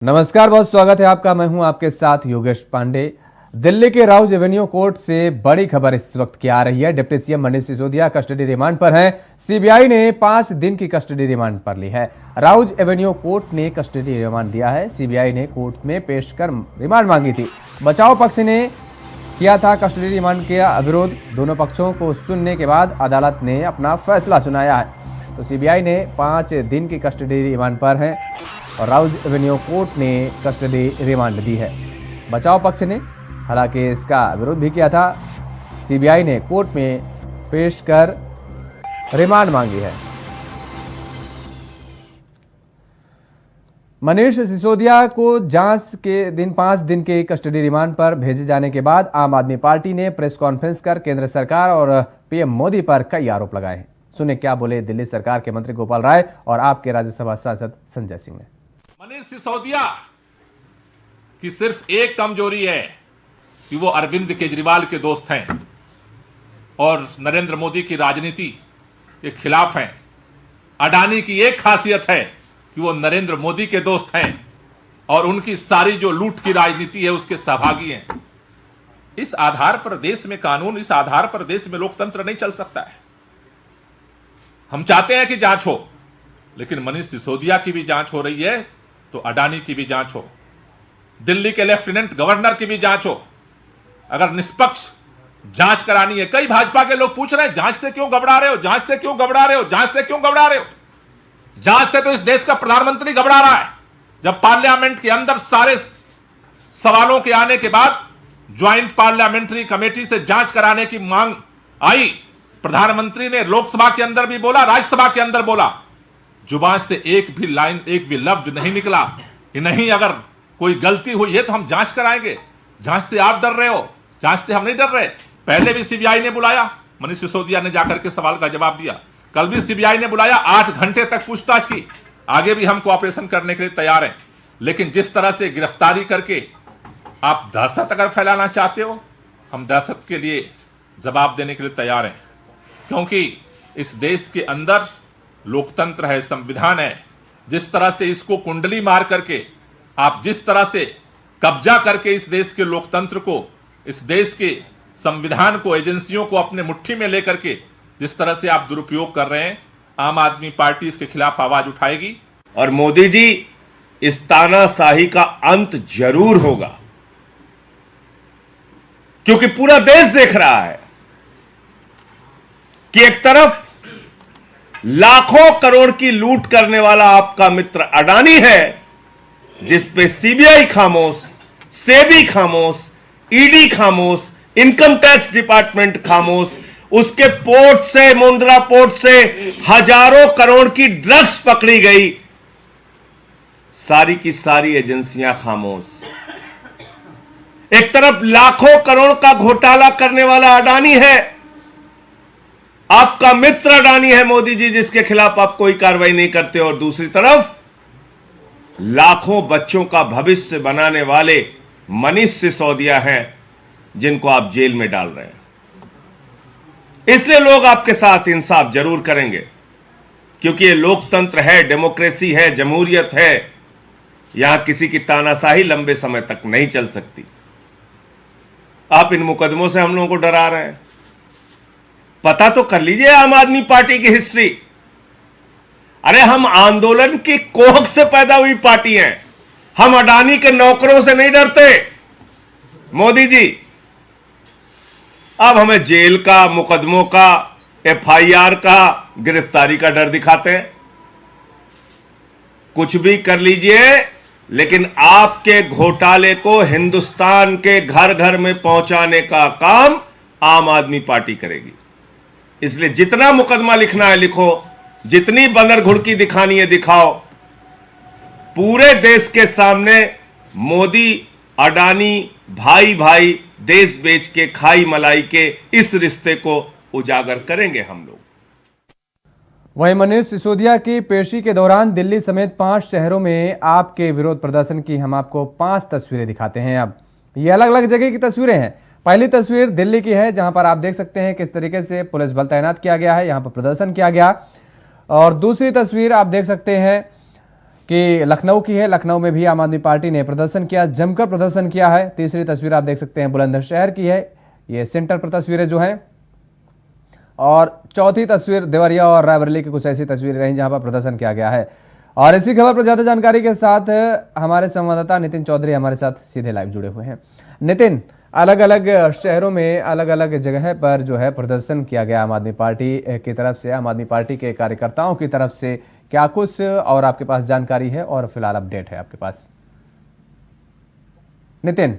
नमस्कार, बहुत स्वागत है आपका। मैं हूं आपके साथ योगेश पांडे। दिल्ली के राउज एवेन्यू कोर्ट से बड़ी खबर इस वक्त की आ रही है। Deputy CM Manish Sisodia custody remand पर हैं। सीबीआई ने 5 दिन की कस्टडी रिमांड पर ली है। राउज एवेन्यू कोर्ट ने कस्टडी रिमांड दिया है। सीबीआई ने कोर्ट में पेश कर रिमांड मांगी थी। बचाव पक्ष ने किया था कस्टडी रिमांड का विरोध। दोनों पक्षों को सुनने के बाद अदालत ने अपना फैसला सुनाया है। तो सीबीआई ने 5 दिन की कस्टडी रिमांड पर है और राउज एवेन्यू कोर्ट ने कस्टडी रिमांड दी है। बचाव पक्ष ने हालांकि इसका विरोध भी किया था। सीबीआई ने कोर्ट में पेश कर रिमांड मांगी है। मनीष सिसोदिया को जांच के दिन 5 दिन के कस्टडी रिमांड पर भेजे जाने के बाद आम आदमी पार्टी ने प्रेस कॉन्फ्रेंस कर केंद्र सरकार और पीएम मोदी पर कई आरोप लगाए हैं। सुने क्या बोले दिल्ली सरकार के मंत्री गोपाल राय और आपके राज्यसभा सांसद संजय सिंह ने। मनीष सिसोदिया की सिर्फ एक कमजोरी है कि वो अरविंद केजरीवाल के दोस्त हैं और नरेंद्र मोदी की राजनीति के खिलाफ हैं। अडानी की एक खासियत है कि वो नरेंद्र मोदी के दोस्त हैं और उनकी सारी जो लूट की राजनीति है उसके सहभागी हैं। इस आधार पर देश में कानून, इस आधार पर देश में लोकतंत्र नहीं चल सकता है। हम चाहते हैं कि जांच हो, लेकिन मनीष सिसोदिया की भी जांच हो रही है तो अडानी की भी जांच हो, दिल्ली के लेफ्टिनेंट गवर्नर की भी जांच हो। अगर निष्पक्ष जांच करानी है, कई भाजपा के लोग पूछ रहे हैं जांच से क्यों घबरा रहे हो, जांच से क्यों घबरा रहे हो, जांच से क्यों घबरा रहे हो। जांच से तो इस देश का प्रधानमंत्री घबरा रहा है। जब पार्लियामेंट के अंदर सारे सवालों के आने के बाद ज्वाइंट पार्लियामेंट्री कमेटी से जांच कराने की मांग आई, प्रधानमंत्री ने लोकसभा के अंदर भी बोला, राज्यसभा के अंदर बोला, जुबान से एक भी लाइन, एक भी लफ्ज नहीं निकला कि नहीं अगर कोई गलती हुई है तो हम जांच कराएंगे। जांच से आप डर रहे हो, जांच से हम नहीं डर रहे। पहले भी सीबीआई ने बुलाया, मनीष सिसोदिया ने जाकर के सवाल का जवाब दिया। कल भी सीबीआई ने बुलाया, 8 घंटे तक पूछताछ की। आगे भी हम कोऑपरेशन करने के लिए तैयार हैं, लेकिन जिस तरह से गिरफ्तारी करके आप दहशत अगर फैलाना चाहते हो, हम दहशत के लिए जवाब देने के लिए तैयार हैं। क्योंकि इस देश के अंदर लोकतंत्र है, संविधान है। जिस तरह से इसको कुंडली मार करके आप जिस तरह से कब्जा करके इस देश के लोकतंत्र को, इस देश के संविधान को, एजेंसियों को अपने मुट्ठी में लेकर के जिस तरह से आप दुरुपयोग कर रहे हैं, आम आदमी पार्टी इसके खिलाफ आवाज उठाएगी। और मोदी जी, इस तानाशाही का अंत जरूर होगा, क्योंकि पूरा देश देख रहा है कि एक तरफ लाखों करोड़ की लूट करने वाला आपका मित्र अडानी है, जिस पे सीबीआई खामोश, सेबी खामोश, ईडी खामोश, इनकम टैक्स डिपार्टमेंट खामोश, उसके पोर्ट से, मुंद्रा पोर्ट से हजारों करोड़ की ड्रग्स पकड़ी गई, सारी की सारी एजेंसियां खामोश। एक तरफ लाखों करोड़ का घोटाला करने वाला अडानी है, आपका मित्र अडानी है मोदी जी, जिसके खिलाफ आप कोई कार्रवाई नहीं करते, और दूसरी तरफ लाखों बच्चों का भविष्य बनाने वाले मनीष सिसोदिया हैं, जिनको आप जेल में डाल रहे हैं। इसलिए लोग आपके साथ इंसाफ जरूर करेंगे, क्योंकि ये लोकतंत्र है, डेमोक्रेसी है, जमहूरियत है। यहां किसी की तानाशाही लंबे समय तक नहीं चल सकती। आप इन मुकदमों से हम लोगों को डरा रहे हैं। पता तो कर लीजिए आम आदमी पार्टी की हिस्ट्री। अरे हम आंदोलन की कोख से पैदा हुई पार्टी हैं। हम अडानी के नौकरों से नहीं डरते। मोदी जी अब हमें जेल का, मुकदमों का, एफआईआर का, गिरफ्तारी का डर दिखाते हैं। कुछ भी कर लीजिए, लेकिन आपके घोटाले को हिंदुस्तान के घर घर में पहुंचाने का काम आम आदमी पार्टी करेगी। इसलिए जितना मुकदमा लिखना है लिखो, जितनी बंदर घुड़की दिखानी है दिखाओ। पूरे देश के सामने मोदी अडानी भाई भाई, देश बेच के खाई मलाई के इस रिश्ते को उजागर करेंगे हम लोग। वहीं मनीष सिसोदिया की पेशी के दौरान दिल्ली समेत 5 शहरों में आपके विरोध प्रदर्शन की हम आपको 5 तस्वीरें दिखाते हैं। अब ये अलग अलग जगह की तस्वीरें हैं। पहली तस्वीर दिल्ली की है, जहां पर आप देख सकते हैं किस तरीके से पुलिस बल तैनात किया गया है, यहां पर प्रदर्शन किया गया। और दूसरी तस्वीर आप देख सकते हैं कि लखनऊ की है। लखनऊ में भी आम आदमी पार्टी ने प्रदर्शन किया, जमकर प्रदर्शन किया है। तीसरी तस्वीर आप देख सकते हैं बुलंदशहर की है, ये सेंटर पर तस्वीरें जो हैं। और चौथी तस्वीर देवरिया और रायबरेली की कुछ ऐसी तस्वीरें रही जहां पर प्रदर्शन किया गया है। और इसी खबर पर ज्यादा जानकारी के साथ हमारे संवाददाता नितिन चौधरी हमारे साथ सीधे लाइव जुड़े हुए हैं। नितिन, अलग अलग शहरों में अलग अलग जगह पर जो है प्रदर्शन किया गया आम आदमी पार्टी की तरफ से, आम आदमी पार्टी के कार्यकर्ताओं की तरफ से, क्या कुछ और आपके पास जानकारी है और फिलहाल अपडेट है आपके पास? नितिन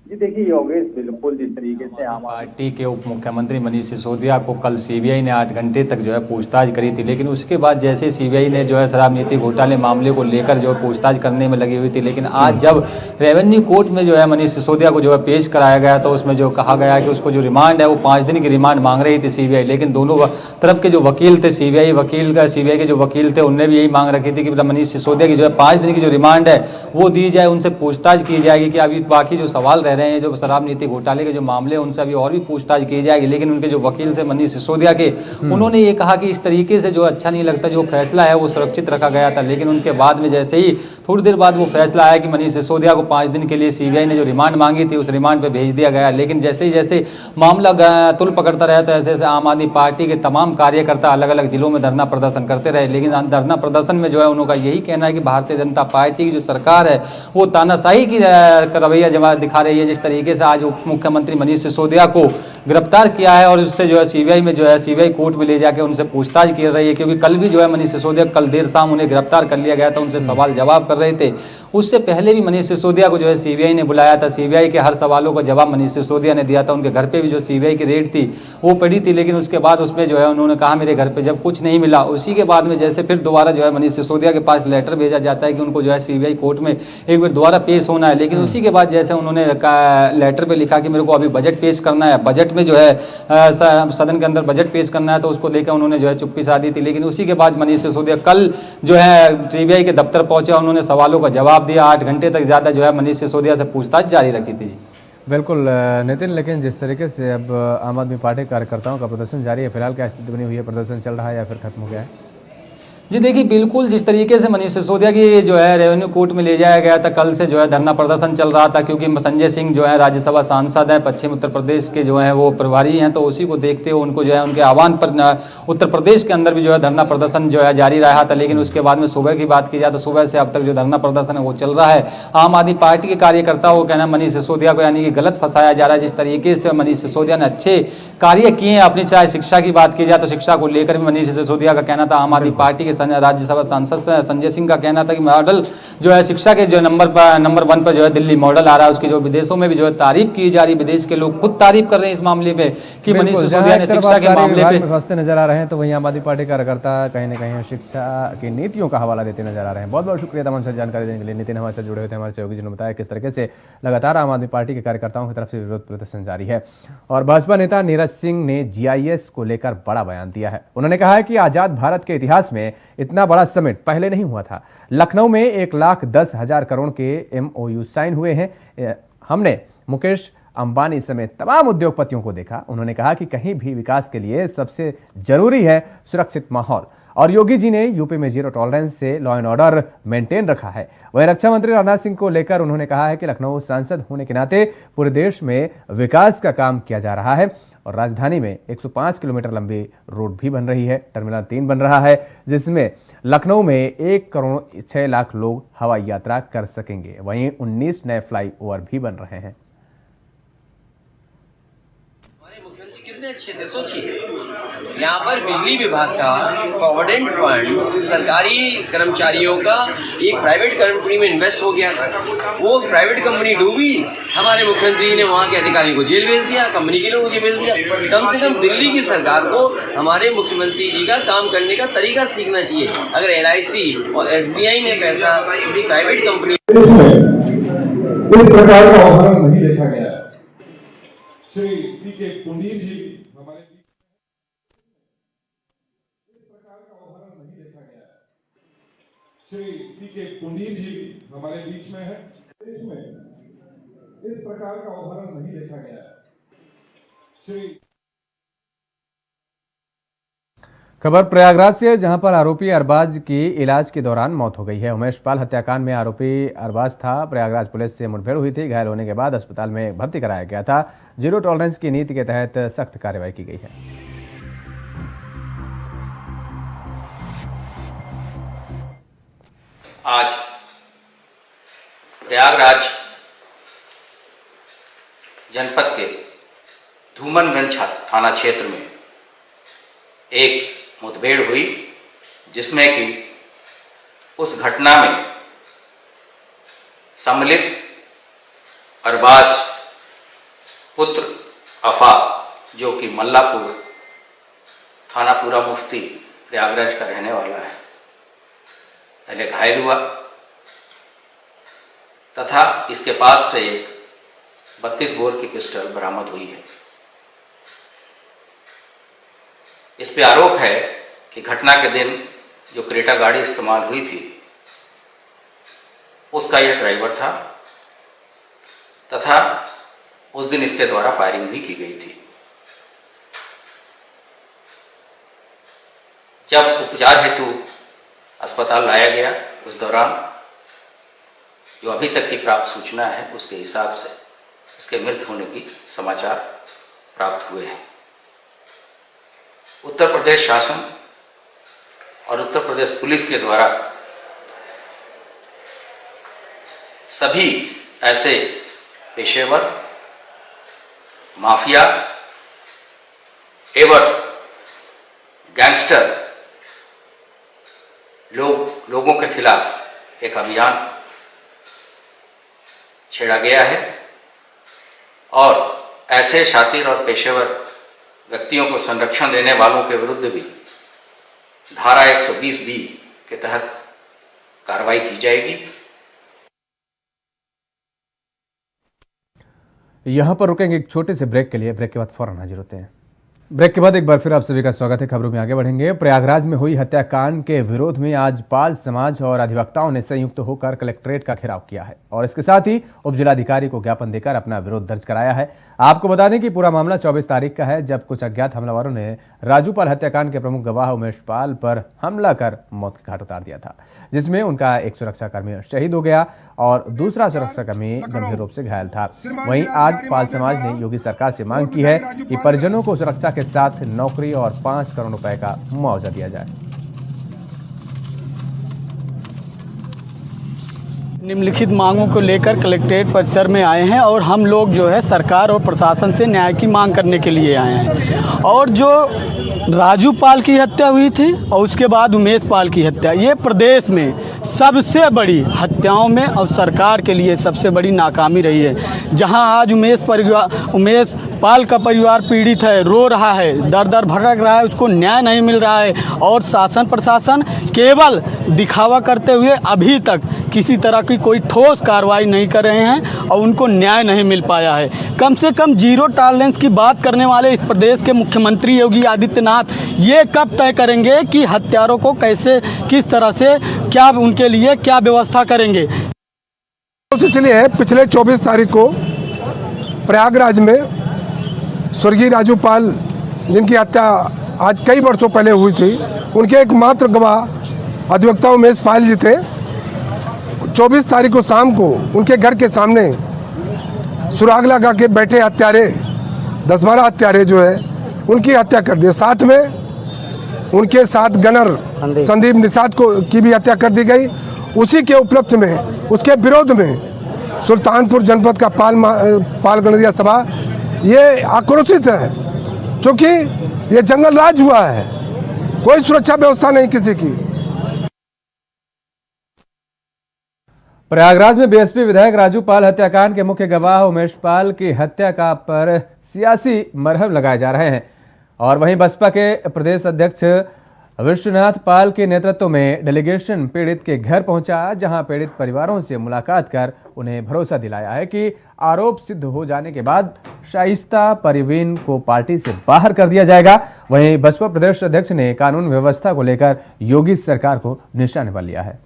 जी देखिए योगेश, बिल्कुल जिस तरीके से आम पार्टी के उप मुख्यमंत्री मनीष सिसोदिया को कल सीबीआई ने 8 घंटे तक जो है पूछताछ करी थी, लेकिन उसके बाद जैसे सीबीआई ने जो है शराब नीति घोटाले मामले को लेकर जो है पूछताछ करने में लगी हुई थी, लेकिन आज जब रेवेन्यू कोर्ट में जो है मनीष सिसोदिया को जो है पेश कराया गया तो उसमें जो कहा गया कि उसको जो रिमांड है वो 5 दिन की रिमांड मांग रही थी सीबीआई, लेकिन दोनों तरफ के जो वकील थे, सीबीआई के जो वकील थे उनने भी यही मांग रखी थी कि मनीष सिसोदिया की जो है 5 दिन की जो रिमांड है वो दी जाए, उनसे पूछताछ की जाएगी कि अभी बाकी जो सवाल रह रहे हैं, जो शराब नीति घोटाले के जो मामले हैं उनसे अभी और भी पूछताछ की जाएगी। लेकिन उनके जो वकील थे मनीष सिसोदिया के, उन्होंने ये कहा कि इस तरीके से जो अच्छा नहीं लगता, जो फैसला है वो सुरक्षित रखा गया था, लेकिन उनके बाद में जैसे ही थोड़ी देर बाद वो फैसला आया कि मनीष सिसोदिया को 5 दिन के लिए सीबीआई ने जो रिमांड मांगी थी उस रिमांड पे भेज दिया गया। लेकिन जैसे ही जैसे मामला तुल पकड़ता रहा तो ऐसे ऐसे आम आदमी पार्टी के तमाम कार्यकर्ता अलग अलग जिलों में धरना प्रदर्शन करते रहे, लेकिन धरना प्रदर्शन में जो है उनका यही कहना है कि भारतीय जनता पार्टी की जो सरकार है वो तानाशाही की रवैया दिखा रही है। जिस तरीके से आज उप मुख्यमंत्री मनीष सिसोदिया को गिरफ्तार किया है और उससे जो है सीबीआई में जो है सीबीआई कोर्ट में ले जाके उनसे पूछताछ की रही है, क्योंकि कल भी जो है मनीष सिसोदिया कल देर शाम उन्हें गिरफ्तार कर लिया गया था, उनसे सवाल जवाब कर रहे थे। उससे पहले भी मनीष सिसोदिया को जो है सीबीआई ने बुलाया था, सीबीआई के हर सवालों का जवाब मनीष सिसोदिया ने दिया था। उनके घर पे भी जो सीबीआई की रेड थी वो पड़ी थी, लेकिन उसके बाद उसमें जो है उन्होंने कहा मेरे घर पे जब कुछ नहीं मिला, उसी के बाद में जैसे फिर दोबारा जो है मनीष सिसोदिया के पास लेटर भेजा जाता है कि उनको जो है सीबीआई कोर्ट में एक बार दोबारा पेश होना है, लेकिन उसी के बाद जैसे उन्होंने लेटर पे लिखा कि मेरे को अभी बजट पेश करना है, बजट में जो है सदन के अंदर बजट पेश करना है, तो उसको लेकर उन्होंने जो है चुप्पी साधी थी। लेकिन उसी के बाद मनीष सिसोदिया कल जो है सीबीआई के दफ्तर पहुंचे, उन्होंने सवालों का जवाब दिया। 8 घंटे तक ज़्यादा जो है मनीष सिसोदिया से पूछताछ जारी रखी थी। बिल्कुल नितिन, लेकिन जिस तरीके से अब आम आदमी पार्टी कार्यकर्ताओं का प्रदर्शन जारी है, फिलहाल क्या स्थिति बनी हुई है? प्रदर्शन चल रहा है या फिर खत्म हो गया है? जी देखिए, बिल्कुल जिस तरीके से मनीष सिसोदिया की जो है रेवेन्यू कोर्ट में ले जाया गया था, कल से जो है धरना प्रदर्शन चल रहा था, क्योंकि संजय सिंह जो है राज्यसभा सांसद हैं, पश्चिम उत्तर प्रदेश के जो है वो प्रभारी हैं, तो उसी को देखते हुए उनको जो है उनके आह्वान पर उत्तर प्रदेश के अंदर भी जो है धरना प्रदर्शन जो है जारी रहा था। लेकिन उसके बाद में सुबह की बात की जाए तो सुबह से अब तक जो धरना प्रदर्शन है वो चल रहा है। आम आदमी पार्टी के कार्यकर्ताओं को कहना मनीष सिसोदिया को यानी कि गलत फंसाया जा रहा है। जिस तरीके से मनीष सिसोदिया ने अच्छे कार्य किए हैं अपनी, चाहे शिक्षा की बात की जाए तो शिक्षा को लेकर भी मनीष सिसोदिया का कहना था। आम आदमी पार्टी के राज्यसभा सांसद संजय सिंह का कहना था कि मॉडल जो है शिक्षा के जो नंबर 1 पर जो है दिल्ली मॉडल आ रहा है, उसकी जो विदेशों में भी जो है तारीफ की जा रही, विदेश के लोग खुद तारीफ कर रहे हैं इस मामले में कि मनीष सिसोदिया ने शिक्षा के मामले में फंसते नजर आ रहे हैं, तो वहीं आम आदमी पार्टी कार्यकर्ता कहीं ना कहीं शिक्षा की नीतियों का हवाला देते नजर आ रहे हैं। बहुत बहुत शुक्रिया तमाम से जानकारी देने के लिए। नितिन हमारे साथ जुड़े हुए थे, हमारे सहयोगी जिन्होंने बताया किस तरीके से लगातार आम आदमी पार्टी के कार्यकर्ताओं की तरफ से विरोध प्रदर्शन जारी है। और भाजपा नेता नीरज सिंह ने जीआईएस को लेकर बड़ा बयान दिया है। उन्होंने कहा है कि आजाद भारत के इतिहास में इतना बड़ा समिट पहले नहीं हुआ था। लखनऊ में 1,10,000 करोड़ के MOU साइन हुए हैं। हमने मुकेश अंबानी समेत तमाम उद्योगपतियों को देखा। उन्होंने कहा कि कहीं भी विकास के लिए सबसे जरूरी है सुरक्षित माहौल, और योगी जी ने यूपी में जीरो टॉलरेंस से लॉ एंड ऑर्डर मेंटेन रखा है। वहीं रक्षा मंत्री राजनाथ सिंह को लेकर उन्होंने कहा है कि लखनऊ सांसद होने के नाते पूरे देश में विकास का काम किया जा रहा है, और राजधानी में 105 किलोमीटर लंबी रोड भी बन रही है, टर्मिनल 3 बन रहा है, जिसमें लखनऊ में 1,06,00,000 लोग हवाई यात्रा कर सकेंगे। वहीं 19 नए फ्लाई ओवर भी बन रहे हैं। कितने अच्छे थे, सोचिए यहाँ पर बिजली विभाग का प्रोविडेंट फंड सरकारी कर्मचारियों का एक प्राइवेट कंपनी में इन्वेस्ट हो गया था। वो प्राइवेट कंपनी डूबी, हमारे मुख्यमंत्री ने वहाँ के अधिकारी को जेल भेज दिया, कंपनी के लोगों को भेज दिया। कम से कम दिल्ली की सरकार को हमारे मुख्यमंत्री जी का काम करने का तरीका सीखना चाहिए। अगर LIC और SBI ने पैसा किसी प्राइवेट कंपनी इस प्रकार का उदाहरण नहीं देखा गया है। श्री PK पुनीर जी हमारे इस प्रकार का उदाहरण नहीं देखा गया है। श्री PK पुनीर जी हमारे बीच में है। देश में इस प्रकार का उदाहरण नहीं देखा गया है। श्री खबर प्रयागराज से, जहां पर आरोपी अरबाज की इलाज के दौरान मौत हो गई है। उमेश पाल हत्याकांड में आरोपी अरबाज था। प्रयागराज पुलिस से मुठभेड़ हुई थी। घायल होने के बाद अस्पताल में भर्ती कराया गया था। जीरो टॉलरेंस की नीति के तहत सख्त कार्रवाई की गई है। आज प्रयागराज जनपद के धूमनगंज थाना क्षेत्र में एक मुठभेड़ हुई, जिसमें कि उस घटना में सम्मिलित अरबाज पुत्र आफाक, जो कि मल्लापुर थानापुरा मुफ्ती प्रयागराज का रहने वाला है, पहले घायल हुआ तथा इसके पास से एक 32 बोर की पिस्टल बरामद हुई है। इस पे आरोप है कि घटना के दिन जो क्रेटा गाड़ी इस्तेमाल हुई थी उसका यह ड्राइवर था तथा उस दिन इसके द्वारा फायरिंग भी की गई थी। जब उपचार हेतु अस्पताल लाया गया, उस दौरान जो अभी तक की प्राप्त सूचना है उसके हिसाब से इसके मृत होने की समाचार प्राप्त हुए हैं। उत्तर प्रदेश शासन और उत्तर प्रदेश पुलिस के द्वारा सभी ऐसे पेशेवर, माफिया एवं गैंगस्टर लोगों के खिलाफ एक अभियान छेड़ा गया है और ऐसे शातिर और पेशेवर व्यक्तियों को संरक्षण देने वालों के विरुद्ध भी धारा 120B के तहत कार्रवाई की जाएगी। यहां पर रुकेंगे एक छोटे से ब्रेक के लिए। ब्रेक के बाद फौरन हाजिर होते हैं। ब्रेक के बाद एक बार फिर आप सभी का स्वागत है। खबरों में आगे बढ़ेंगे। प्रयागराज में हुई हत्याकांड के विरोध में आज पाल समाज और अधिवक्ताओं ने संयुक्त होकर कलेक्ट्रेट का घेराव किया है और इसके साथ ही उपजिलाधिकारी को ज्ञापन देकर अपना विरोध दर्ज कराया है। आपको बता दें कि पूरा मामला 24 तारीख का है, जब कुछ अज्ञात हमलावरों ने राजू पाल हत्याकांड के प्रमुख गवाह उमेश पाल पर हमला कर मौत के घाट उतार दिया था, जिसमें उनका एक सुरक्षाकर्मी शहीद हो गया और दूसरा सुरक्षाकर्मी गंभीर रूप से घायल था। वहीं आज पाल समाज ने योगी सरकार से मांग की है कि परिजनों को सुरक्षा के साथ नौकरी और 5 करोड़ रुपए का मुआवजा दिया जाए। निम्नलिखित मांगों को लेकर कलेक्ट्रेट परिसर में आए हैं और हम लोग जो है सरकार और प्रशासन से न्याय की मांग करने के लिए आए हैं। और जो राजू पाल की हत्या हुई थी और उसके बाद उमेश पाल की हत्या, ये प्रदेश में सबसे बड़ी हत्याओं में और सरकार के लिए सबसे बड़ी नाकामी रही है। जहां आज उमेश पाल का परिवार पीड़ित है, रो रहा है, दर दर भटक रहा है, उसको न्याय नहीं मिल रहा है और शासन प्रशासन केवल दिखावा करते हुए अभी तक किसी तरह की कोई ठोस कार्रवाई नहीं कर रहे हैं और उनको न्याय नहीं मिल पाया है। कम से कम जीरो टॉलरेंस की बात करने वाले इस प्रदेश के मुख्यमंत्री योगी आदित्यनाथ ये कब तय करेंगे कि हत्यारों को कैसे, किस तरह से, क्या उनके लिए क्या व्यवस्था करेंगे। इसलिए पिछले 24 तारीख को प्रयागराज में स्वर्गीय राजू पाल, जिनकी हत्या आज कई वर्षों पहले हुई थी, उनके एकमात्र गवाह अधिवक्ता उमेश पाल जी थे। 24 तारीख को शाम को उनके घर के सामने सुराग लगा के बैठे हत्यारे, 10-12 हत्यारे जो है उनकी हत्या कर दी। साथ में उनके साथ गनर संदीप निषाद की भी हत्या कर दी गई। उसी के उपलक्ष्य में, उसके विरोध में सुल्तानपुर जनपद का पाल गणरिया सभा ये आक्रोशित है, क्योंकि ये जंगल राज हुआ है, कोई सुरक्षा व्यवस्था नहीं किसी की। प्रयागराज में बीएसपी विधायक राजू पाल हत्याकांड के मुख्य गवाह उमेश पाल की हत्या का पर सियासी मरहम लगाए जा रहे हैं और वहीं बसपा के प्रदेश अध्यक्ष विश्वनाथ पाल के नेतृत्व में डेलीगेशन पीड़ित के घर पहुंचा, जहां पीड़ित परिवारों से मुलाकात कर उन्हें भरोसा दिलाया है कि आरोप सिद्ध हो जाने के बाद शाइस्ता परवीन को पार्टी से बाहर कर दिया जाएगा। वहीं बसपा प्रदेश अध्यक्ष ने कानून व्यवस्था को लेकर योगी सरकार को निशाने पर लिया है।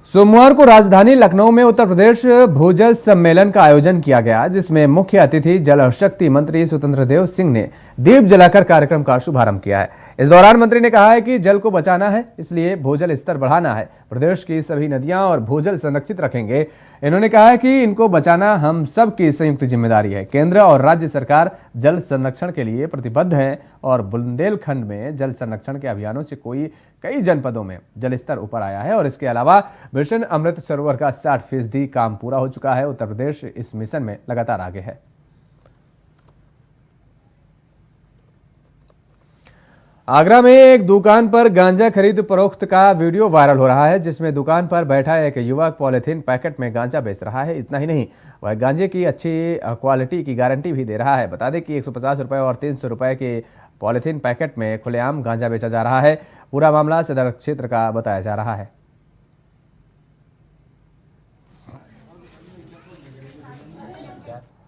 सोमवार को राजधानी लखनऊ में उत्तर प्रदेश भूजल सम्मेलन का आयोजन किया गया, जिसमें मुख्य अतिथि जल शक्ति मंत्री स्वतंत्र देव सिंह ने दीप जलाकर कार्यक्रम का शुभारंभ किया है। इस दौरान मंत्री ने कहा है कि जल को बचाना है, इसलिए भूजल स्तर बढ़ाना है। प्रदेश की सभी नदियां और भूजल संरक्षित रखेंगे। इन्होंने कहा है कि इनको बचाना हम सब की संयुक्त जिम्मेदारी है। केंद्र और राज्य सरकार जल संरक्षण के लिए प्रतिबद्ध है और बुंदेलखंड में जल संरक्षण के अभियानों से कई जनपदों में जल स्तर ऊपर आया है और इसके अलावा मिशन अमृत सरोवर का 60% काम पूरा हो चुका है। उत्तर प्रदेश इस मिशन में लगातार आगे है। आगरा में एक दुकान पर गांजा खरीद फरोख्त का वीडियो वायरल हो रहा है, जिसमें दुकान पर बैठा एक युवक पॉलिथीन पैकेट में गांजा बेच रहा है। इतना ही नहीं, वह गांजे की अच्छी क्वालिटी की गारंटी भी दे रहा है। बता दें कि 150 रुपए और 300 रुपए के पॉलिथीन पैकेट में खुलेआम गांजा बेचा जा रहा है। पूरा मामला सदर क्षेत्र का बताया जा रहा है।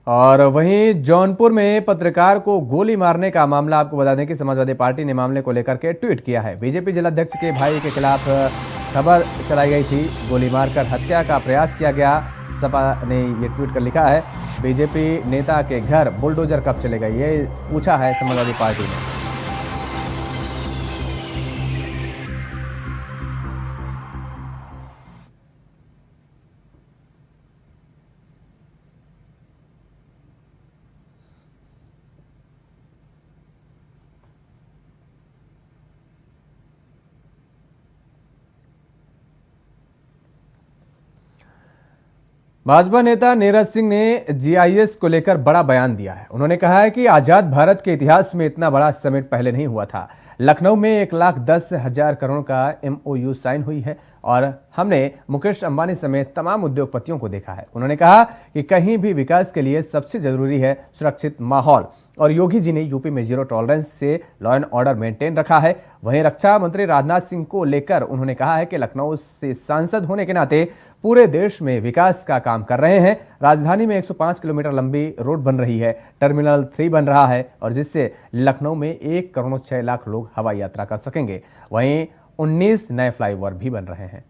और वहीं जौनपुर में पत्रकार को गोली मारने का मामला, आपको बता दें कि समाजवादी पार्टी ने मामले को लेकर के ट्वीट किया है। बीजेपी जिलाध्यक्ष के भाई के खिलाफ खबर चलाई गई थी, गोली मारकर हत्या का प्रयास किया गया। सपा ने ये ट्वीट कर लिखा है, बीजेपी नेता के घर बुलडोजर कब चलेगा, ये पूछा है समाजवादी पार्टी ने। भाजपा नेता नीरज सिंह ने जीआईएस को लेकर बड़ा बयान दिया है। उन्होंने कहा है कि आजाद भारत के इतिहास में इतना बड़ा समिट पहले नहीं हुआ था। लखनऊ में 1,10,000 करोड़ का MOU साइन हुई है और हमने मुकेश अंबानी समेत तमाम उद्योगपतियों को देखा है। उन्होंने कहा कि कहीं भी विकास के लिए सबसे जरूरी है सुरक्षित माहौल और योगी जी ने यूपी में जीरो टॉलरेंस से लॉ एंड ऑर्डर मेंटेन रखा है। वहीं रक्षा मंत्री राजनाथ सिंह को लेकर उन्होंने कहा है कि लखनऊ से सांसद होने के नाते पूरे देश में विकास का काम कर रहे हैं। राजधानी में 105 किलोमीटर लंबी रोड बन रही है, टर्मिनल 3 बन रहा है और जिससे लखनऊ में 1,06,00,000 लोग हवाई यात्रा कर सकेंगे। वहीं 19 नए फ्लाईओवर भी बन रहे हैं।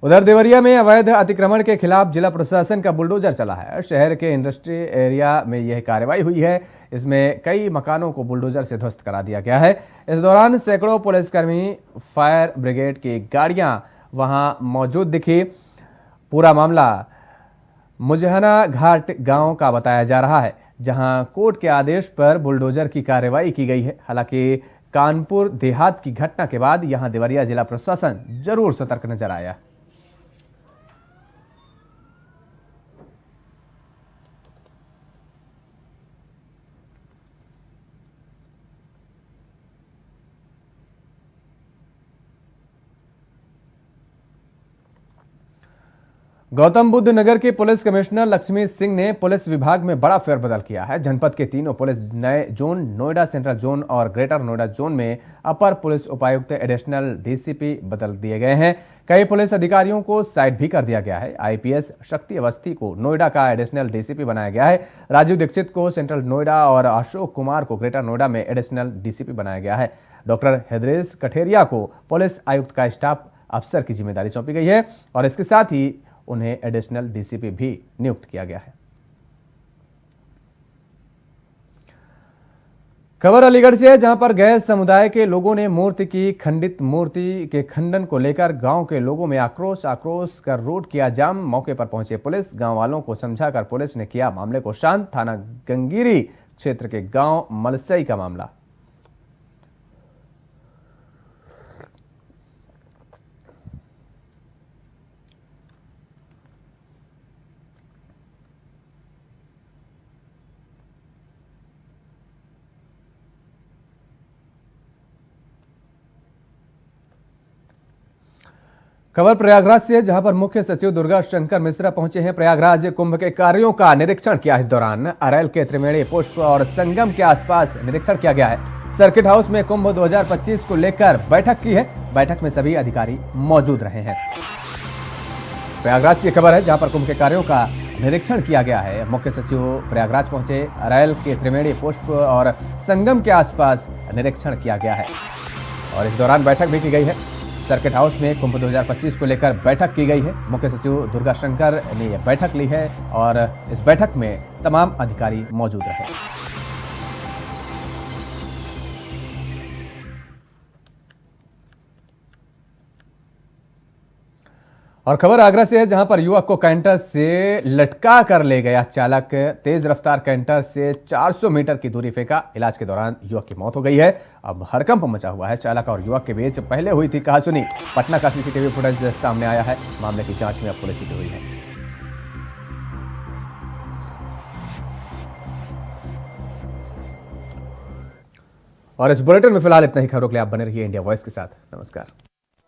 उधर देवरिया में अवैध अतिक्रमण के खिलाफ जिला प्रशासन का बुलडोजर चला है। शहर के इंडस्ट्री एरिया में यह कार्रवाई हुई है। इसमें कई मकानों को बुलडोजर से ध्वस्त करा दिया गया है। इस दौरान सैकड़ों पुलिसकर्मी, फायर ब्रिगेड की गाड़ियां वहां मौजूद दिखी। पूरा मामला मुजहना घाट गांव का बताया जा रहा है, जहां कोर्ट के आदेश पर बुलडोजर की कार्रवाई की गई है। हालांकि कानपुर देहात की घटना के बाद यहां देवरिया जिला प्रशासन जरूर सतर्क नजर आया। गौतम बुद्ध नगर के पुलिस कमिश्नर लक्ष्मी सिंह ने पुलिस विभाग में बड़ा फेरबदल किया है। जनपद के तीनों पुलिस नए जोन, नोएडा सेंट्रल जोन और ग्रेटर नोएडा जोन में अपर पुलिस उपायुक्त एडिशनल DCP बदल दिए गए हैं। कई पुलिस अधिकारियों को साइड भी कर दिया गया है। IPS शक्ति अवस्थी को नोएडा का एडिशनल DCP बनाया गया है। राजीव दीक्षित को सेंट्रल नोएडा और अशोक कुमार को ग्रेटर नोएडा में एडिशनल DCP बनाया गया है। डॉक्टर हैदरेश कठेरिया को पुलिस आयुक्त का स्टाफ अफसर की जिम्मेदारी सौंपी गई है और इसके साथ ही उन्हें एडिशनल DCP भी नियुक्त किया गया है। खबर अलीगढ़ से है, जहां पर गैर समुदाय के लोगों ने मूर्ति की खंडित मूर्ति के खंडन को लेकर गांव के लोगों में आक्रोश कर रोड किया जाम। मौके पर पहुंचे पुलिस, गांव वालों को समझाकर पुलिस ने किया मामले को शांत। थाना गंगीरी क्षेत्र के गांव मलसई का मामला। खबर प्रयागराज से है, जहां पर मुख्य सचिव दुर्गा शंकर मिश्रा पहुंचे हैं। प्रयागराज कुंभ के कार्यों का निरीक्षण किया। इस दौरान अरैल के त्रिवेणी पुष्प और संगम के आसपास निरीक्षण किया गया है। सर्किट हाउस में कुंभ 2025 को लेकर बैठक की है। बैठक में सभी अधिकारी मौजूद रहे हैं। प्रयागराज से खबर है, जहां पर कुंभ के कार्यों का निरीक्षण किया गया है। मुख्य सचिव प्रयागराज पहुंचे, अरैल के त्रिवेणी पुष्प और संगम के आसपास निरीक्षण किया गया है और इस दौरान बैठक भी की गई है। सर्किट हाउस में कुंभ 2025 को लेकर बैठक की गई है। मुख्य सचिव दुर्गा शंकर ने यह बैठक ली है और इस बैठक में तमाम अधिकारी मौजूद रहे। और खबर आगरा से है, जहां पर युवक को कैंटर से लटका कर ले गया चालक। तेज रफ्तार कैंटर से 400 मीटर की दूरी फेंका। इलाज के दौरान युवक की मौत हो गई है। अब हड़कंप मचा हुआ है। चालक और युवक के बीच पहले हुई थी कहासुनी। पटना का सीसीटीवी फुटेज सामने आया है। मामले की जांच में अब पुलिस जुटी हुई है। और इस बुलेटिन में फिलहाल इतना ही। खबरों के लिए आप बने रहिए इंडिया वॉइस के साथ। नमस्कार।